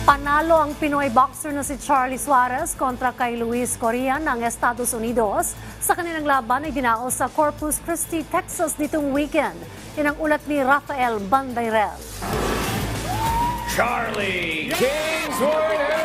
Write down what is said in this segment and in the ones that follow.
Panalo ang Pinoy boxer na si Charlie Suarez kontra kay Luis Coria ng Estados Unidos. Sa kanilang laban ay dinaos sa Corpus Christi, Texas nitong weekend. Yan ang ulat ni Rafael Bandayrel. Charlie King Suarez!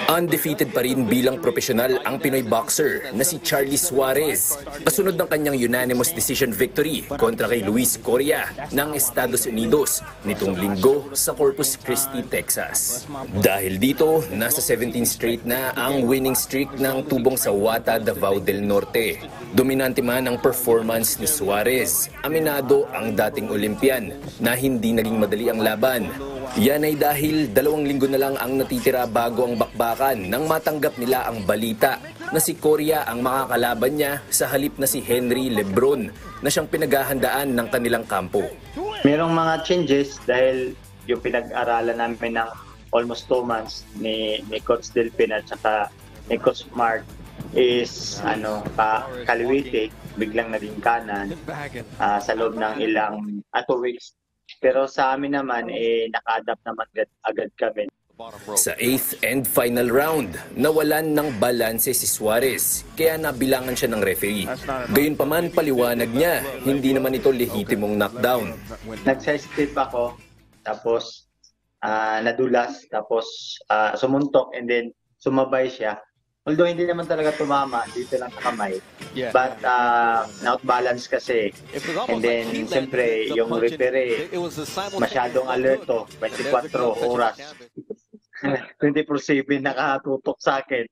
Undefeated pa rin bilang profesional ang Pinoy boxer na si Charlie Suarez. Kasunod ng kanyang unanimous decision victory kontra kay Luis Coria ng Estados Unidos nitong linggo sa Corpus Christi, Texas. Dahil dito, nasa 17 straight na ang winning streak ng tubong sa Wata, Davao del Norte. Dominante man ang performance ni Suarez. Aminado ang dating Olympian na hindi naging madali ang laban. Yan ay dahil 2 linggo na lang ang natitira bago ang bakbakan nang matanggap nila ang balita na si Coria ang makakalaban niya sa halip na si Henry Lebron na siyang pinaghahandaan ng kanilang kampo. Merong mga changes dahil yung pinag-aralan namin ng almost 2 months ni Coach Delpin at saka ni Coach Mark is kaliwite, biglang naging kanan sa loob ng ilang 2 weeks. Pero sa amin naman, naka-adapt naman agad kami. Sa 8th and final round, nawalan ng balanse si Suarez, kaya nabilangan siya ng referee. Gayunpaman paliwanag niya, hindi naman ito lehitimong knockdown. Nagsa-step ako, tapos nadulas, tapos sumuntok, and then sumabay siya. Although hindi naman talaga tumama, dito lang sa kamay. But na-outbalance kasi. And then, siyempre, yung referee, masyadong alerto, 24 oras. 24/7 nakatutok sa akin.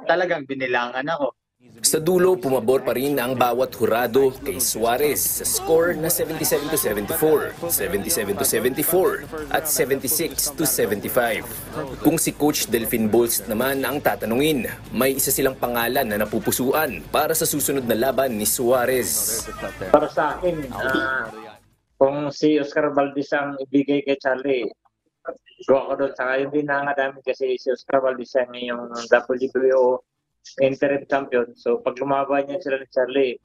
Talagang binilangan ako. Sa dulo, pumabor pa rin ang bawat hurado kay Suarez sa score na 77-74, 77-74 at 76-75. Kung si Coach Delfin Bolst naman ang tatanungin, may isa silang pangalan na napupusuan para sa susunod na laban ni Suarez. Para sa akin, kung si Oscar Valdez ang ibigay kay Charlie, go ako doon. Saka yun din nangadami kasi si Oscar Valdez ang yung WBO interim champion. So pag lumaban niya sila ni Charlie,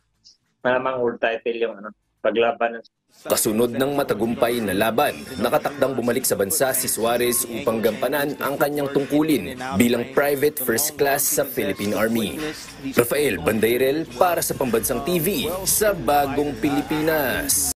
malamang world title yung paglaban. Kasunod ng matagumpay na laban, nakatakdang bumalik sa bansa si Suarez upang gampanan ang kanyang tungkulin bilang private first class sa Philippine Army. Rafael Bandayrel para sa Pambansang TV sa Bagong Pilipinas.